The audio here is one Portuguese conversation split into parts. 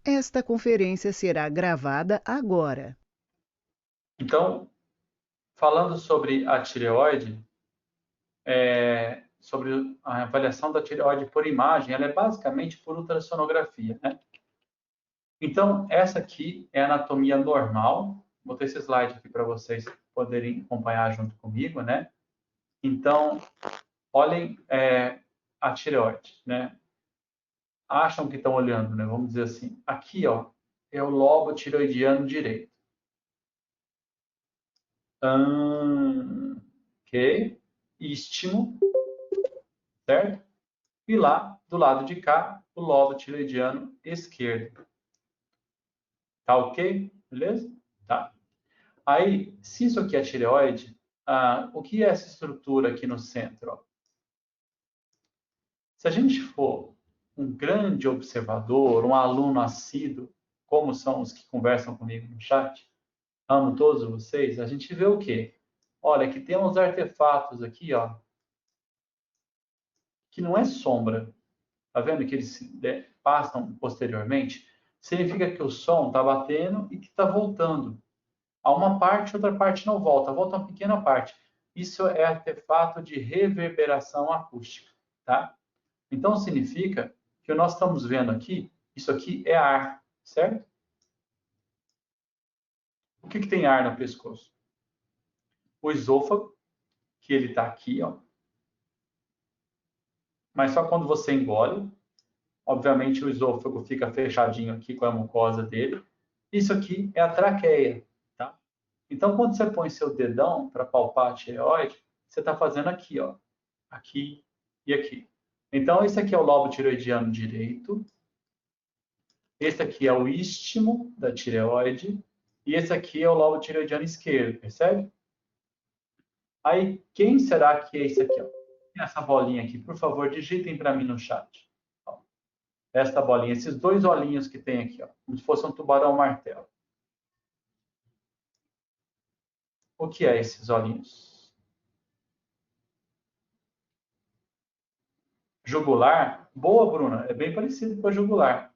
Esta conferência será gravada agora. Então, falando sobre a tireoide, sobre a avaliação da tireoide por imagem, ela é basicamente por ultrassonografia, né? Então, essa aqui é a anatomia normal. Botei esse slide aqui para vocês poderem acompanhar junto comigo, né? Então, olhem a tireoide, né? Acham que estão olhando, né? Vamos dizer assim. Aqui, ó, é o lobo tireoidiano direito. Ok. Istmo, certo? E lá, do lado de cá, o lobo tireoidiano esquerdo. Tá ok? Beleza? Tá. Aí, se isso aqui é tireoide, o que é essa estrutura aqui no centro? Ó? Se a gente for um grande observador, um aluno assíduo, como são os que conversam comigo no chat, amo todos vocês, a gente vê o quê? Olha, aqui tem uns artefatos aqui, ó, que não é sombra. Tá vendo que eles passam posteriormente? Significa que o som está batendo e que está voltando. A uma parte, outra parte não volta, volta uma pequena parte. Isso é artefato de reverberação acústica, tá? Então significa que nós estamos vendo aqui, isso aqui é ar, certo? O que tem ar no pescoço? O esôfago, que ele está aqui, ó. Mas só quando você engole, obviamente o esôfago fica fechadinho aqui com a mucosa dele. Isso aqui é a traqueia, tá? Então, quando você põe seu dedão para palpar a tireoide, você está fazendo aqui, ó. Aqui e aqui. Então, esse aqui é o lobo tireoidiano direito. Esse aqui é o istmo da tireoide. E esse aqui é o lobo tireoidiano esquerdo, percebe? Aí, quem será que é esse aqui? Ó? Essa bolinha aqui, por favor, digitem para mim no chat. Ó, esta bolinha, esses dois olhinhos que tem aqui, ó, como se fosse um tubarão-martelo. O que é esses olhinhos? Jugular? Boa, Bruna, é bem parecido com a jugular.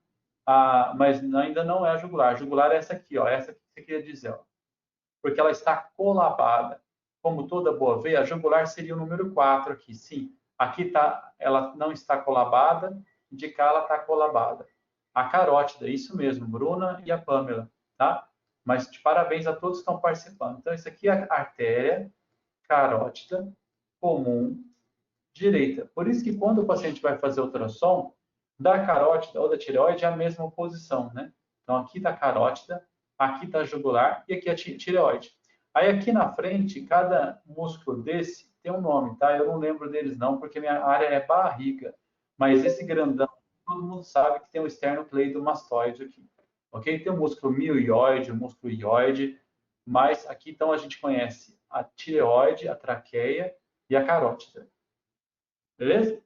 Mas ainda não é a jugular. A jugular é essa aqui, ó, essa que você queria dizer, ó, porque ela está colabada. Como toda boa veia, a jugular seria o número 4 aqui. Sim, aqui tá, ela não está colabada, de cá ela está colabada. A carótida, isso mesmo, Bruna e a Pamela, tá? Mas de parabéns a todos que estão participando. Então, isso aqui é a artéria carótida comum direita. Por isso que quando o paciente vai fazer ultrassom, da carótida ou da tireoide é a mesma posição, né? Então, aqui está a carótida, aqui está a jugular e aqui a tireoide. Aí, aqui na frente, cada músculo desse tem um nome, tá? Eu não lembro deles não, porque minha área é barriga. Mas esse grandão, todo mundo sabe que tem o esternocleidomastoide aqui. Ok? Tem o músculo mioiode, o músculo ióide, mas aqui, então, a gente conhece a tireoide, a traqueia e a carótida. Beleza?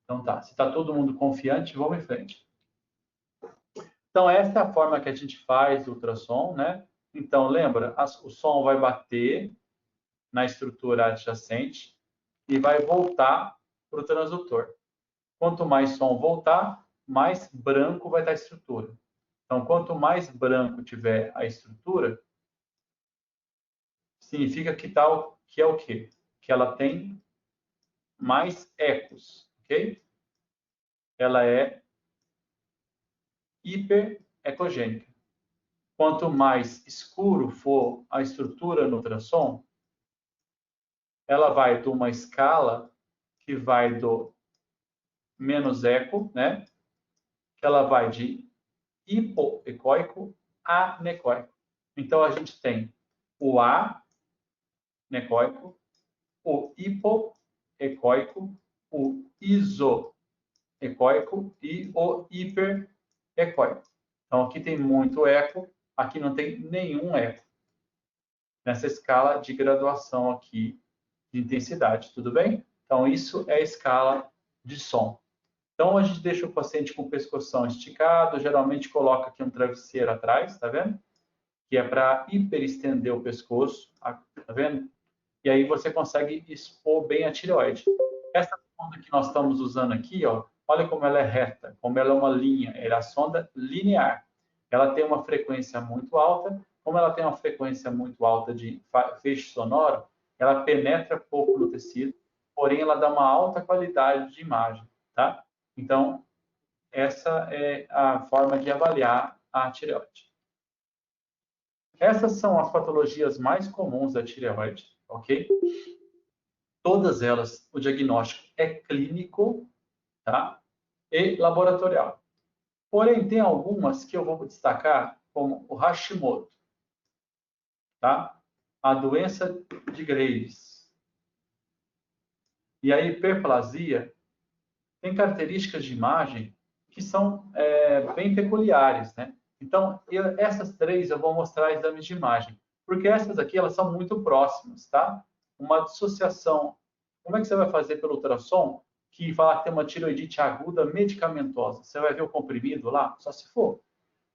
Então tá. Se está todo mundo confiante, vamos em frente. Então, essa é a forma que a gente faz o ultrassom, né? Então, lembra, o som vai bater na estrutura adjacente e vai voltar para o transdutor. Quanto mais som voltar, mais branco vai estar a estrutura. Então, quanto mais branco tiver a estrutura, significa que é o quê? Que ela tem mais ecos, ok? Ela é hiperecogênica. Quanto mais escuro for a estrutura no ultrassom, ela vai de uma escala que vai do menos eco, né? Que ela vai de hipoecóico a necóico. Então, a gente tem o anecóico, o hipoecóico, o isoecóico e o hiperecóico. Então, aqui tem muito eco, aqui não tem nenhum eco. Nessa escala de graduação aqui de intensidade, tudo bem? Então, isso é a escala de som. Então, a gente deixa o paciente com o pescoção esticado, geralmente coloca aqui um travesseiro atrás, tá vendo? Que é para hiperestender o pescoço, tá vendo? E aí você consegue expor bem a tireoide. Essa sonda que nós estamos usando aqui, ó, olha como ela é reta, como ela é uma linha, ela é a sonda linear. Ela tem uma frequência muito alta, como ela tem uma frequência muito alta de feixe sonoro, ela penetra pouco no tecido, porém ela dá uma alta qualidade de imagem, tá? Então, essa é a forma de avaliar a tireoide. Essas são as patologias mais comuns da tireoide, ok? Todas elas, o diagnóstico é clínico, tá? E laboratorial. Porém, tem algumas que eu vou destacar, como o Hashimoto, tá? A doença de Graves. E a hiperplasia tem características de imagem que são bem peculiares, né? Então, essas três eu vou mostrar exames de imagem, porque essas aqui, elas são muito próximas, tá? Uma dissociação, como é que você vai fazer pelo ultrassom que fala que tem uma tireoidite aguda medicamentosa? Você vai ver o comprimido lá? Só se for.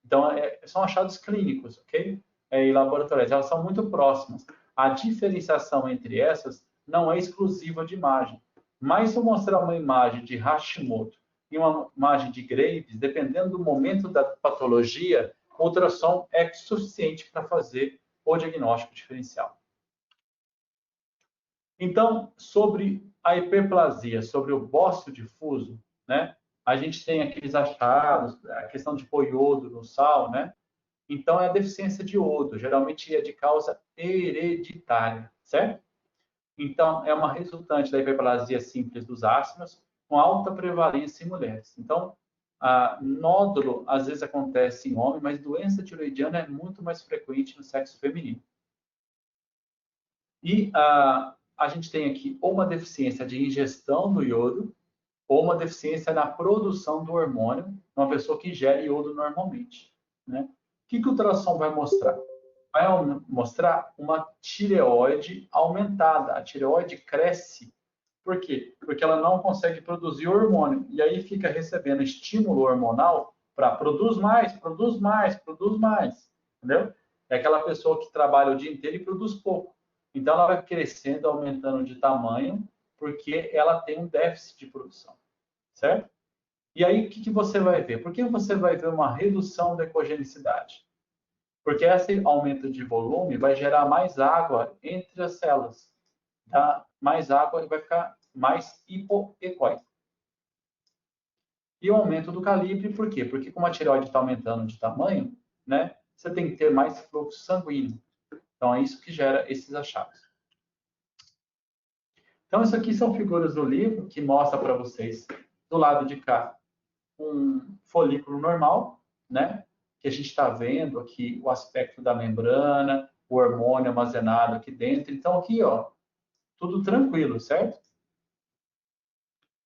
Então, são achados clínicos, ok? E laboratoriais, elas são muito próximas. A diferenciação entre essas não é exclusiva de imagem. Mas se eu mostrar uma imagem de Hashimoto e uma imagem de Graves, dependendo do momento da patologia, o ultrassom é suficiente para fazer o diagnóstico diferencial. Então, sobre a hiperplasia, sobre o bócio difuso, né? A gente tem aqueles achados, a questão de pôr iodo no sal, né? Então, é a deficiência de iodo, geralmente é de causa hereditária, certo? Então, é uma resultante da hiperplasia simples dos ácidos, com alta prevalência em mulheres. Então, nódulo às vezes acontece em homem, mas doença tiroidiana é muito mais frequente no sexo feminino. E a gente tem aqui ou uma deficiência de ingestão do iodo, ou uma deficiência na produção do hormônio, uma pessoa que ingere iodo normalmente, né? O que o ultrassom vai mostrar? Vai mostrar uma tireoide aumentada. A tireoide cresce. Por quê? Porque ela não consegue produzir hormônio. E aí fica recebendo estímulo hormonal para produz mais, produz mais, produz mais. Entendeu? É aquela pessoa que trabalha o dia inteiro e produz pouco. Então ela vai crescendo, aumentando de tamanho, porque ela tem um déficit de produção. Certo? E aí o que você vai ver? Por que você vai ver uma redução da ecogenicidade? Porque esse aumento de volume vai gerar mais água entre as células. Tá? Mais água e vai ficar mais hipoecóico. E o aumento do calibre, por quê? Porque como a tireoide está aumentando de tamanho, né, você tem que ter mais fluxo sanguíneo. Então, é isso que gera esses achados. Então, isso aqui são figuras do livro que mostra para vocês, do lado de cá, um folículo normal, né? Que a gente está vendo aqui o aspecto da membrana, o hormônio armazenado aqui dentro. Então, aqui, ó, tudo tranquilo, certo?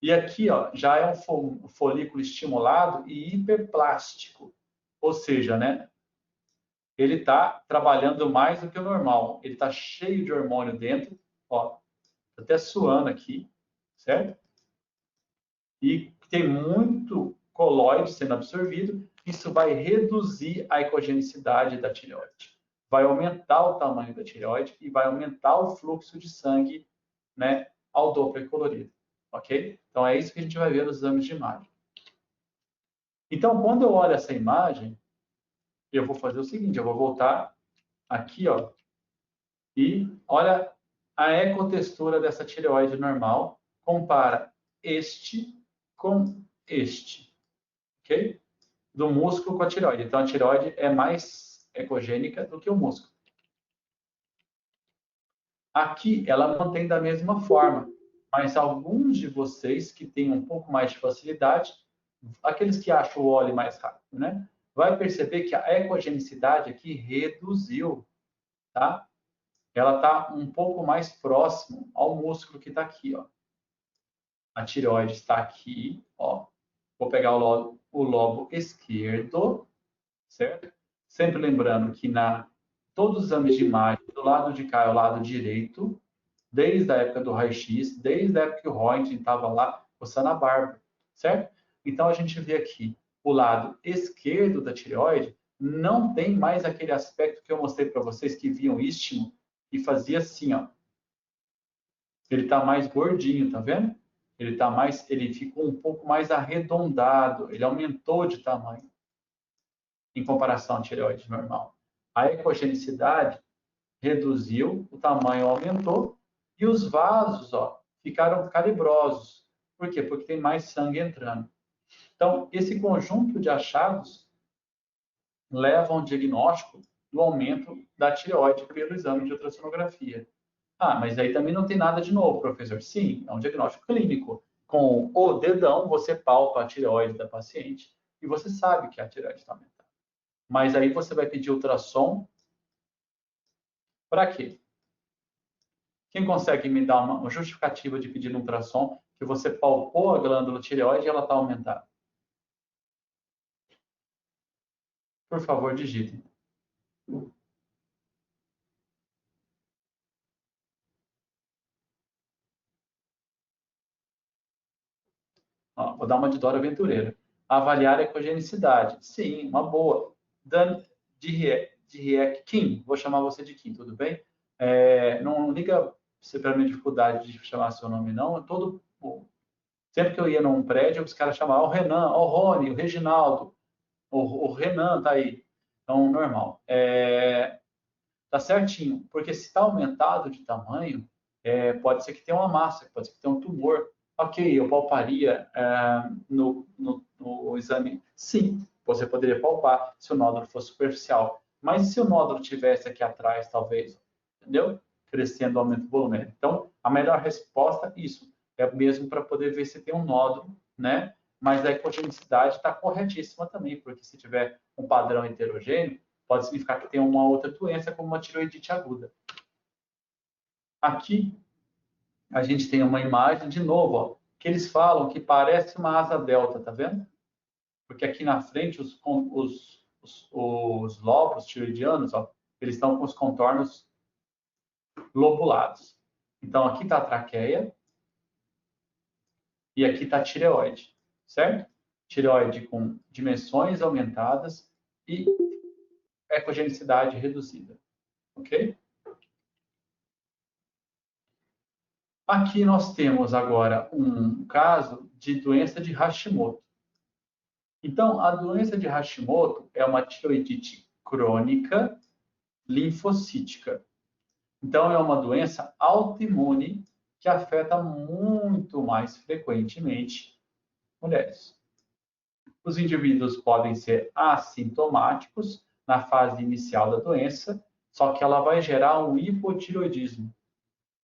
E aqui, ó, já é um folículo estimulado e hiperplástico. Ou seja, né? Ele está trabalhando mais do que o normal. Ele está cheio de hormônio dentro, ó, até suando aqui, certo? E tem muito colóide sendo absorvido, isso vai reduzir a ecogenicidade da tireoide. Vai aumentar o tamanho da tireoide e vai aumentar o fluxo de sangue, né, ao Doppler colorido, ok? Então, é isso que a gente vai ver nos exames de imagem. Então, quando eu olho essa imagem, eu vou fazer o seguinte, eu vou voltar aqui, ó, e olha a ecotextura dessa tireoide normal, compara este com este, ok? Do músculo com a tireoide. Então, a tireoide é mais ecogênica do que o músculo. Aqui, ela mantém da mesma forma, mas alguns de vocês que têm um pouco mais de facilidade, aqueles que acham o óleo mais rápido, né? Vai perceber que a ecogenicidade aqui reduziu, tá? Ela está um pouco mais próximo ao músculo que está aqui, ó. A tireoide está aqui, ó. Vou pegar o lobo esquerdo, certo? Sempre lembrando que todos os exames de imagem, do lado de cá é o lado direito, desde a época do raio-x, desde a época que o Röntgen estava lá coçando a barba, certo? Então, a gente vê aqui o lado esquerdo da tireoide não tem mais aquele aspecto que eu mostrei para vocês que viam istmo e fazia assim, ó. Ele está mais gordinho, tá vendo? ele ficou um pouco mais arredondado, ele aumentou de tamanho em comparação à tireoide normal. A ecogenicidade reduziu, o tamanho aumentou e os vasos, ó, ficaram calibrosos. Por quê? Porque tem mais sangue entrando. Então, esse conjunto de achados leva a um diagnóstico do aumento da tireoide pelo exame de ultrassonografia. Ah, mas aí também não tem nada de novo, professor. Sim, é um diagnóstico clínico. Com o dedão, você palpa a tireoide da paciente e você sabe que a tireoide está aumentando. Mas aí você vai pedir ultrassom para quê? Quem consegue me dar uma justificativa de pedir um ultrassom que você palpou a glândula tireoide e ela está aumentada? Por favor, digitem. Ó, vou dar uma de Dora Aventureira. Avaliar a ecogenicidade. Sim, uma boa. Dan Diriek Kim, vou chamar você de Kim, tudo bem? Não liga se para minha dificuldade de chamar seu nome, não. Sempre que eu ia num prédio, os caras chamavam o Renan, o Rony, o Reginaldo, o Renan tá aí. Então, normal. Tá certinho, porque se está aumentado de tamanho, pode ser que tenha uma massa, pode ser que tenha um tumor. Ok, eu palparia no exame? Sim, você poderia palpar se o nódulo fosse superficial. Mas se o nódulo tivesse aqui atrás, talvez, entendeu? Crescendo, aumento volumétrico. Então, a melhor resposta, isso, é mesmo para poder ver se tem um nódulo, né? Mas a ecogenicidade está corretíssima também, porque se tiver um padrão heterogêneo, pode significar que tem uma outra doença, como uma tiroidite aguda. Aqui, a gente tem uma imagem, de novo, ó, que eles falam que parece uma asa delta, tá vendo? Porque aqui na frente, os lóbulos tiroidianos, ó, eles estão com os contornos lobulados. Então, aqui está a traqueia e aqui está a tireoide, certo? Tireoide com dimensões aumentadas e ecogenicidade reduzida, ok? Aqui nós temos agora um caso de doença de Hashimoto. Então, a doença de Hashimoto é uma tiroidite crônica linfocítica. Então, é uma doença autoimune que afeta muito mais frequentemente mulheres. Os indivíduos podem ser assintomáticos na fase inicial da doença, só que ela vai gerar um hipotiroidismo.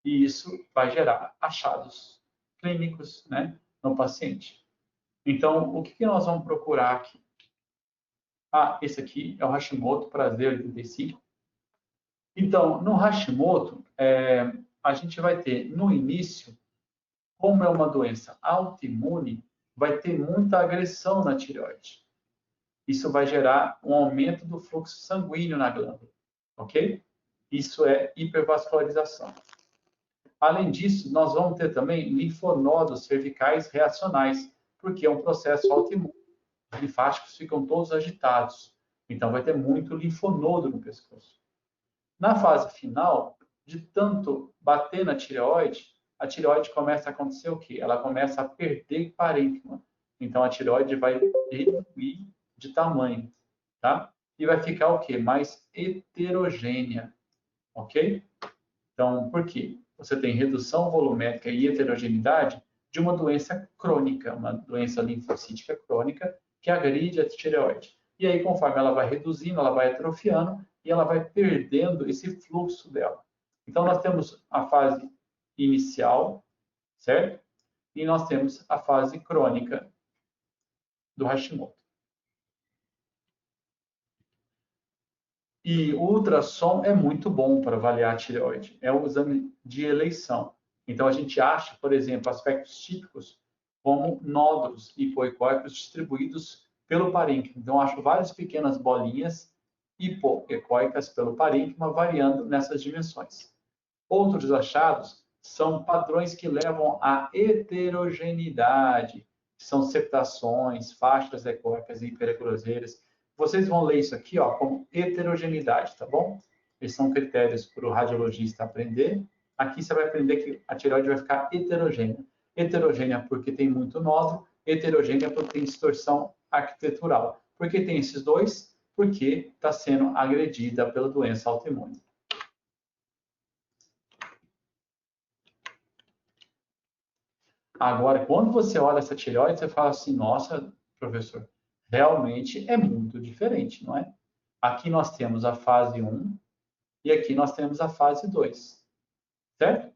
E isso vai gerar achados clínicos, né, no paciente. Então, o que nós vamos procurar aqui? Ah, esse aqui é o Hashimoto, prazer 85. Então, no Hashimoto, a gente vai ter, no início, como é uma doença autoimune, vai ter muita agressão na tireoide. Isso vai gerar um aumento do fluxo sanguíneo na glândula, ok? Isso é hipervascularização. Além disso, nós vamos ter também linfonodos cervicais reacionais, porque é um processo autoimune. Os linfáticos ficam todos agitados. Então, vai ter muito linfonodo no pescoço. Na fase final, de tanto bater na tireoide, a tireoide começa a acontecer o quê? Ela começa a perder parênquima. Então, a tireoide vai diminuir de tamanho, tá? E vai ficar o quê? Mais heterogênea, ok? Então, por quê? Você tem redução volumétrica e heterogeneidade de uma doença crônica, uma doença linfocítica crônica que agride a tireoide. E aí, conforme ela vai reduzindo, ela vai atrofiando e ela vai perdendo esse fluxo dela. Então, nós temos a fase inicial, certo? E nós temos a fase crônica do Hashimoto. E o ultrassom é muito bom para avaliar a tireoide. É um exame de eleição. Então, a gente acha, por exemplo, aspectos típicos como nódulos hipoecóicos distribuídos pelo parênquima. Então, acho várias pequenas bolinhas hipoecóicas pelo parênquima variando nessas dimensões. Outros achados são padrões que levam à heterogeneidade, que são septações, faixas ecóicas e hiperecroseiras. Vocês vão ler isso aqui, ó, como heterogeneidade, tá bom? Esses são critérios para o radiologista aprender. Aqui você vai aprender que a tireoide vai ficar heterogênea. Heterogênea porque tem muito nódulo, heterogênea porque tem distorção arquitetural. Por que tem esses dois? Porque está sendo agredida pela doença autoimune. Agora, quando você olha essa tireoide, você fala assim, nossa, professor, realmente é muito diferente, não é? Aqui nós temos a fase 1 e aqui nós temos a fase 2, certo?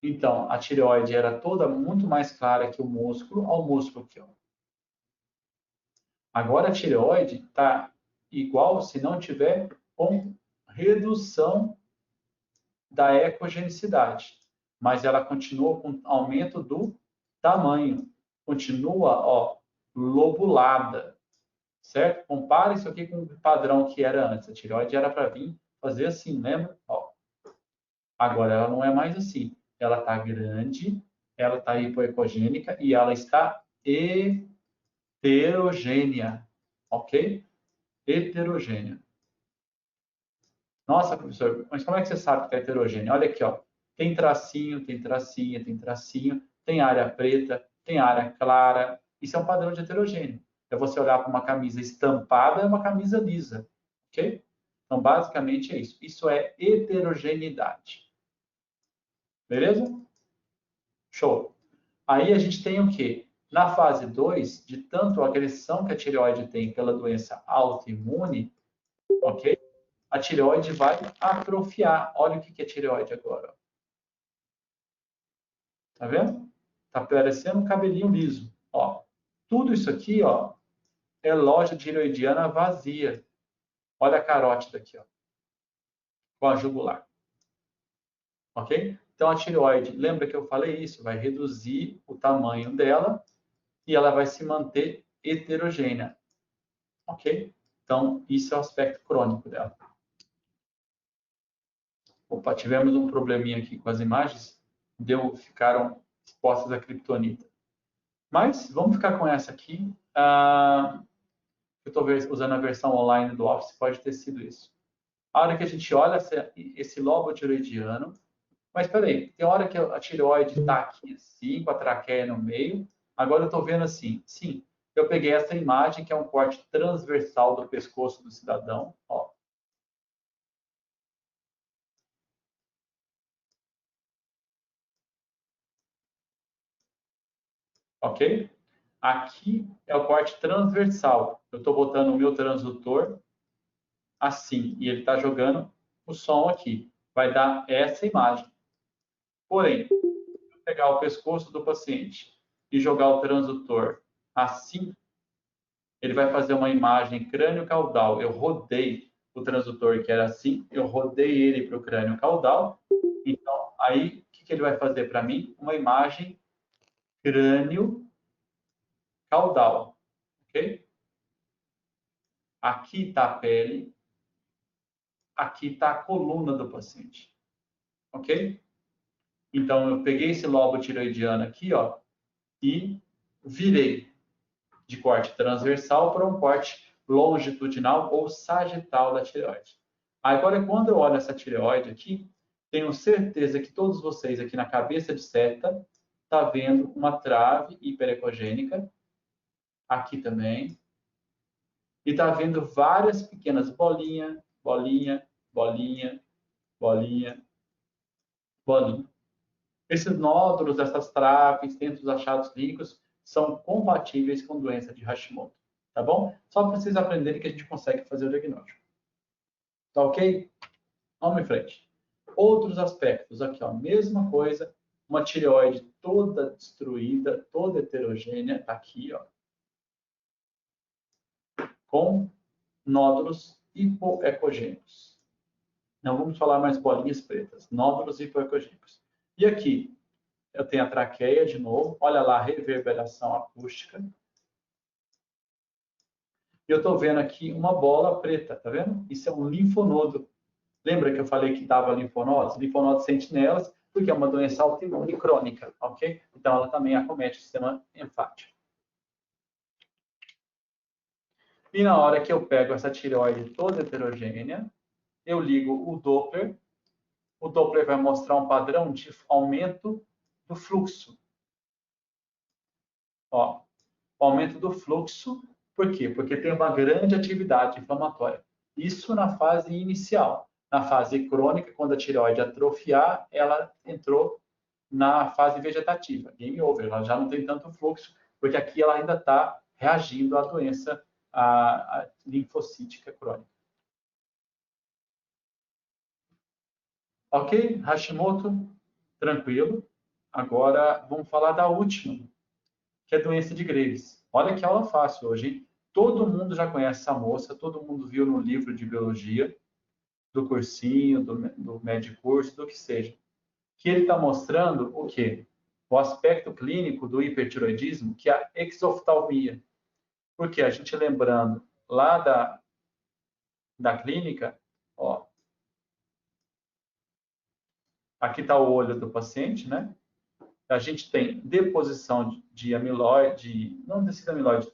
Então, a tireoide era toda muito mais clara que o músculo, ao músculo aqui, ó. Agora a tireoide está igual se não tiver com redução da ecogenicidade, mas ela continua com aumento do tamanho, continua, ó, lobulada, certo? Compare isso aqui com o padrão que era antes. A tireoide era para vir fazer assim, lembra? Ó. Agora ela não é mais assim. Ela está grande, ela está hipoecogênica e ela está heterogênea, ok? Heterogênea. Nossa, professor, mas como é que você sabe que está heterogênea? Olha aqui, ó. Tem tracinho, tem tracinha, tem tracinho, tem área preta, tem área clara. Isso é um padrão de heterogêneo. É você olhar para uma camisa estampada, é uma camisa lisa, ok? Então, basicamente é isso. Isso é heterogeneidade. Beleza? Show. Aí a gente tem o quê? Na fase 2, de tanto agressão que a tireoide tem pela doença autoimune, ok? A tireoide vai atrofiar. Olha o que é tireoide agora. Tá vendo? Tá parecendo um cabelinho liso. Ó, tudo isso aqui, ó, é loja tireoidiana vazia. Olha a carótida aqui, ó, com a jugular. Ok? Então, a tireoide, lembra que eu falei isso? Vai reduzir o tamanho dela e ela vai se manter heterogênea. Ok? Então, isso é o aspecto crônico dela. Opa, tivemos um probleminha aqui com as imagens. Ficaram expostas à criptonita. Mas vamos ficar com essa aqui. Eu estou usando a versão online do Office, pode ter sido isso. A hora que a gente olha esse lobo tiroidiano, mas espera aí, tem hora que a tireoide está aqui assim, com a traqueia no meio. Agora eu estou vendo assim, sim, eu peguei essa imagem, que é um corte transversal do pescoço do cidadão. Ó. Ok? Aqui é o corte transversal. Eu estou botando o meu transdutor assim, e ele está jogando o som aqui. Vai dar essa imagem. Porém, se eu pegar o pescoço do paciente e jogar o transdutor assim, ele vai fazer uma imagem crânio-caudal. Eu rodei o transdutor que era assim, eu rodei ele para o crânio-caudal. Então, aí, o que ele vai fazer para mim? Uma imagem crânio-caudal. Ok? Aqui está a pele, aqui está a coluna do paciente. Ok? Então, eu peguei esse lobo tiroidiano aqui, ó, e virei de corte transversal para um corte longitudinal ou sagital da tireoide. Agora, quando eu olho essa tireoide aqui, tenho certeza que todos vocês aqui na cabeça de seta tá vendo uma trave hiperecogênica, aqui também, e tá vendo várias pequenas bolinha, bolinha, bolinha, bolinha, bolinha. Esses nódulos, essas traves dentro dos achados clínicos são compatíveis com doença de Hashimoto, tá bom? Só para vocês aprenderem que a gente consegue fazer o diagnóstico. Tá ok? Vamos em frente. Outros aspectos aqui, ó, mesma coisa, uma tireoide toda destruída, toda heterogênea, tá aqui, ó, com nódulos hipoecogênicos. Não vamos falar mais bolinhas pretas, nódulos hipoecogênicos. E aqui, eu tenho a traqueia de novo, olha lá, reverberação acústica. E eu estou vendo aqui uma bola preta, tá vendo? Isso é um linfonodo. Lembra que eu falei que dava linfonodos? Linfonodos sentinelas, porque é uma doença autoimune crônica, ok? Então, ela também acomete o sistema linfático. E na hora que eu pego essa tireoide toda heterogênea, eu ligo o Doppler. O Doppler vai mostrar um padrão de aumento do fluxo. Ó, o aumento do fluxo, por quê? Porque tem uma grande atividade inflamatória. Isso na fase inicial. Na fase crônica, quando a tireoide atrofiar, ela entrou na fase vegetativa, game over, ela já não tem tanto fluxo, porque aqui ela ainda está reagindo à doença linfocítica crônica. Ok? Hashimoto, tranquilo. Agora vamos falar da última, que é a doença de Graves. Olha que aula fácil hoje, hein? Todo mundo já conhece essa moça, todo mundo viu no livro de biologia, do cursinho, do médio curso, do que seja. Que ele está mostrando o quê? O aspecto clínico do hipertiroidismo, que é a exoftalmia. Porque a gente lembrando lá da clínica, ó, aqui está o olho do paciente, né? A gente tem deposição de amiloide, não desse amiloide,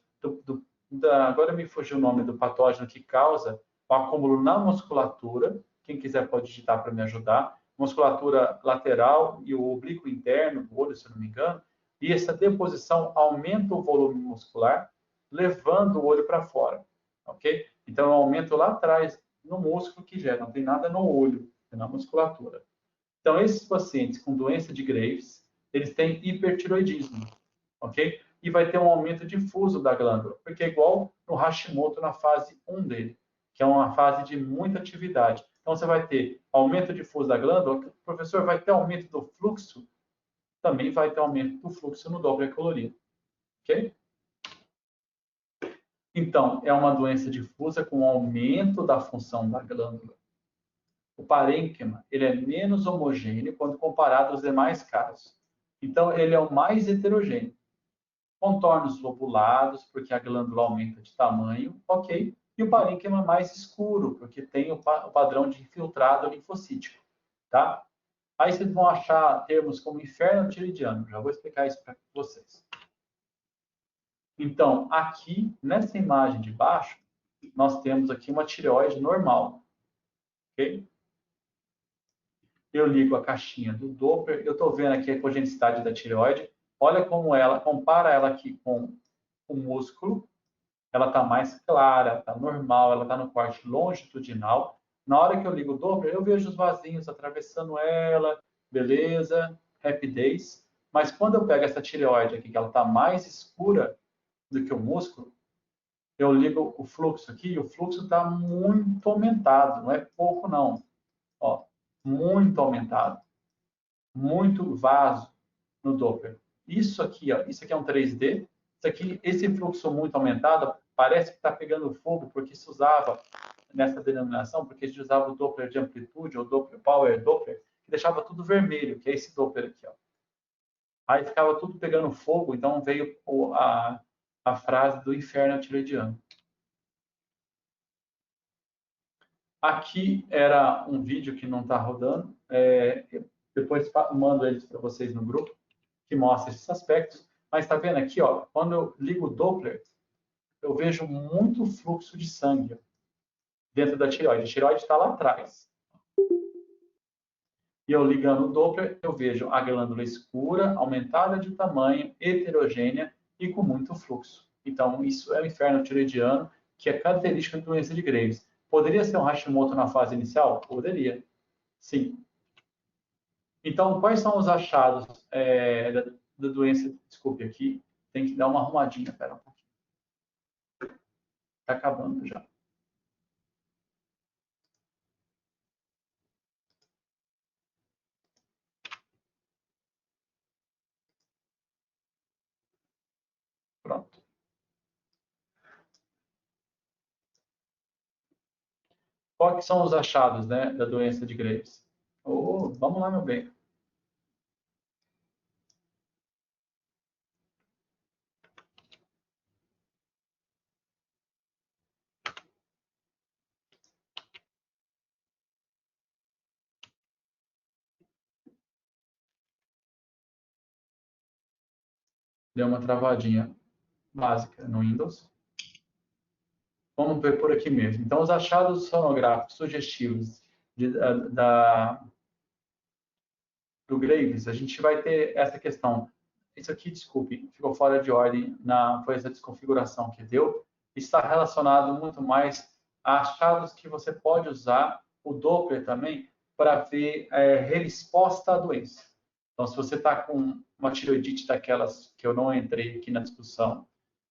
agora me fugiu o nome do patógeno que causa o acúmulo na musculatura. Quem quiser pode digitar para me ajudar. Musculatura lateral e o oblíquo interno do olho, se não me engano. E essa deposição aumenta o volume muscular, levando o olho para fora, ok? Então, eu aumento lá atrás no músculo que gera, não tem nada no olho, é na musculatura. Então, esses pacientes com doença de Graves, eles têm hipertiroidismo, ok? E vai ter um aumento difuso da glândula, porque é igual no Hashimoto na fase 1 dele, que é uma fase de muita atividade. Então, você vai ter aumento difuso da glândula, o professor vai ter aumento do fluxo, também vai ter aumento do fluxo no Doppler colorido, ok? Então, é uma doença difusa com aumento da função da glândula. O parênquima, ele é menos homogêneo quando comparado aos demais casos. Então, ele é o mais heterogêneo. Contornos lobulados, porque a glândula aumenta de tamanho, ok. E o parênquima mais escuro, porque tem o padrão de infiltrado linfocítico, tá? Aí vocês vão achar termos como inferno tiroidiano. Já vou explicar isso para vocês. Então, aqui, nessa imagem de baixo, nós temos aqui uma tireoide normal, ok? Eu ligo a caixinha do Doppler, eu estou vendo aqui a congenicidade da tireoide. Olha como ela, compara ela aqui com o músculo. Ela está mais clara, está normal, ela está no corte longitudinal. Na hora que eu ligo o Doppler, eu vejo os vasinhos atravessando ela, beleza, rapidez. Mas quando eu pego essa tireoide aqui, que ela está mais escura do que o músculo, eu ligo o fluxo aqui e o fluxo está muito aumentado, não é pouco não. Ó, muito aumentado, muito vaso no Doppler. Isso aqui, ó, isso aqui é um 3D. Isso aqui, esse fluxo muito aumentado, parece que está pegando fogo, porque se usava nessa denominação, porque a gente usava o Doppler de amplitude, ou Doppler, Power Doppler, que deixava tudo vermelho, que é esse Doppler aqui. Ó. Aí ficava tudo pegando fogo, então veio a frase do inferno tiroidiano. Aqui era um vídeo que não está rodando, depois mando eles para vocês no grupo, que mostra esses aspectos. Mas está vendo aqui, ó, quando eu ligo o Doppler, eu vejo muito fluxo de sangue dentro da tireoide. A tireoide está lá atrás. E eu ligando o Doppler, eu vejo a glândula escura, aumentada de tamanho, heterogênea e com muito fluxo. Então, isso é o inferno tiroidiano, que é característica da doença de Graves. Poderia ser um Hashimoto na fase inicial? Poderia, sim. Então, quais são os achados da doença? Desculpe aqui, tem que dar uma arrumadinha, pera um pouquinho. Está acabando já. Pronto. Quais são os achados, né, da doença de Graves? Oh, vamos lá, meu bem. Deu uma travadinha básica no Windows. Vamos ver por aqui mesmo. Então, os achados sonográficos sugestivos do Graves, a gente vai ter essa questão isso aqui, desculpe, ficou fora de ordem, foi essa desconfiguração que deu, está relacionado muito mais a achados que você pode usar o Doppler também para ver resposta à doença. Então, se você está com uma tireoidite daquelas que eu não entrei aqui na discussão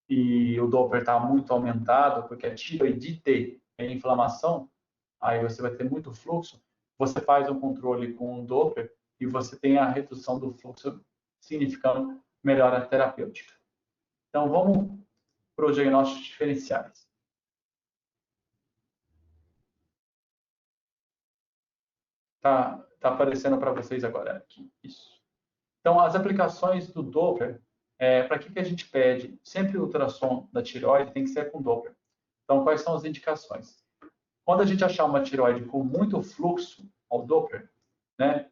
e o Doppler está muito aumentado, porque a tireoidite é inflamação, aí você vai ter muito fluxo, você faz um controle com o Doppler e você tem a redução do fluxo significando melhora terapêutica. Então, vamos para os diagnósticos diferenciais. Tá aparecendo para vocês agora aqui. Isso. Então, as aplicações do Doppler, para que a gente pede? Sempre o ultrassom da tireoide tem que ser com Doppler. Então, quais são as indicações? Quando a gente achar uma tireoide com muito fluxo ao Doppler, né,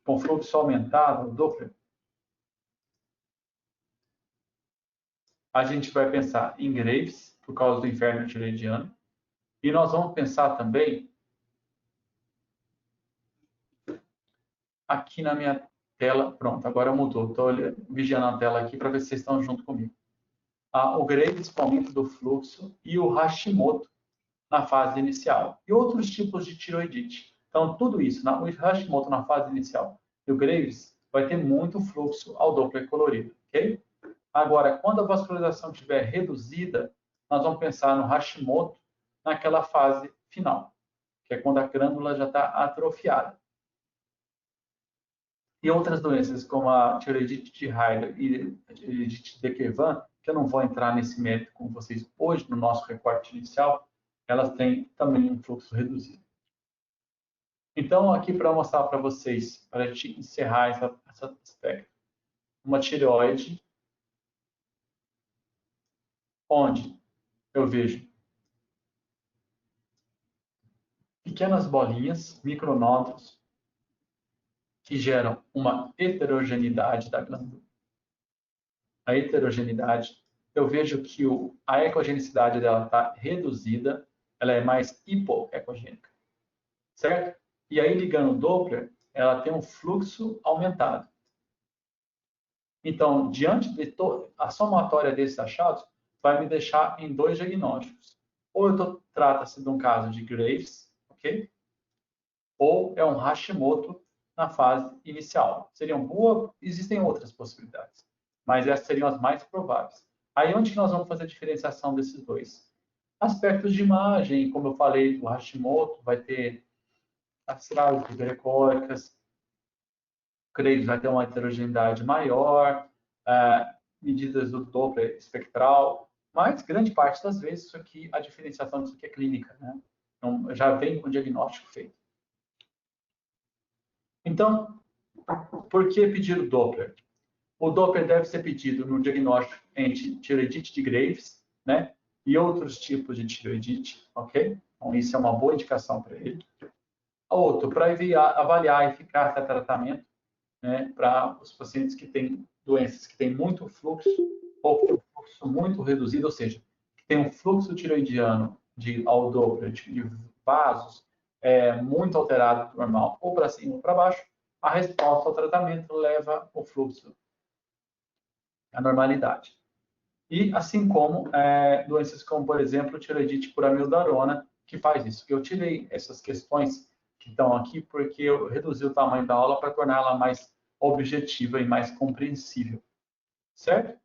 com fluxo aumentado ao Doppler, a gente vai pensar em Graves, por causa do inferno tireoidiano, e nós vamos pensar também aqui na minha tela, pronto, agora mudou, estou vigiando a tela aqui para ver se vocês estão junto comigo. O Graves com aumento do fluxo e o Hashimoto na fase inicial. E outros tipos de tireoidite. Então, tudo isso, o Hashimoto na fase inicial e o Graves vai ter muito fluxo ao Doppler colorido, ok? Agora, quando a vascularização estiver reduzida, nós vamos pensar no Hashimoto naquela fase final, que é quando a glândula já está atrofiada. E outras doenças, como a tireoidite de Hyder e a tireoidite de Quervain, que eu não vou entrar nesse mérito com vocês hoje no nosso recorte inicial, elas têm também um fluxo reduzido. Então, aqui para mostrar para vocês, para a gente encerrar esse aspecto, uma tireoide, onde eu vejo pequenas bolinhas, micronódulos, que geram uma heterogeneidade da glândula. A heterogeneidade, eu vejo que a ecogenicidade dela está reduzida, ela é mais hipoecogênica, certo? E aí, ligando o Doppler, ela tem um fluxo aumentado. Então, diante de a somatória desses achados, vai me deixar em dois diagnósticos. Ou trata-se de um caso de Graves, ok? Ou é um Hashimoto na fase inicial. Existem outras possibilidades, mas essas seriam as mais prováveis. Aí, onde que nós vamos fazer a diferenciação desses dois? Aspectos de imagem, como eu falei, o Hashimoto vai ter as traves grecóricas, Graves vai ter uma heterogeneidade maior, medidas do Doppler espectral, mas grande parte das vezes isso aqui, a diferenciação disso aqui é clínica, né? Então, já vem com o diagnóstico feito. Então, por que pedir o Doppler? O Doppler deve ser pedido no diagnóstico entre tireoidite de Graves, né? E outros tipos de tireoidite, ok? Então, isso é uma boa indicação para ele. Outro, para avaliar a eficácia do tratamento, né? Para os pacientes que têm doenças que têm muito fluxo ou fluxo muito reduzido, ou seja, que tem um fluxo tireoidiano ao Doppler de vasos muito alterado do normal, ou para cima ou para baixo, a resposta ao tratamento leva o fluxo à normalidade. E assim como doenças como, por exemplo, tireoidite por amiodarona, que faz isso. Eu tirei essas questões que estão aqui porque eu reduzi o tamanho da aula para torná-la mais objetiva e mais compreensível. Certo?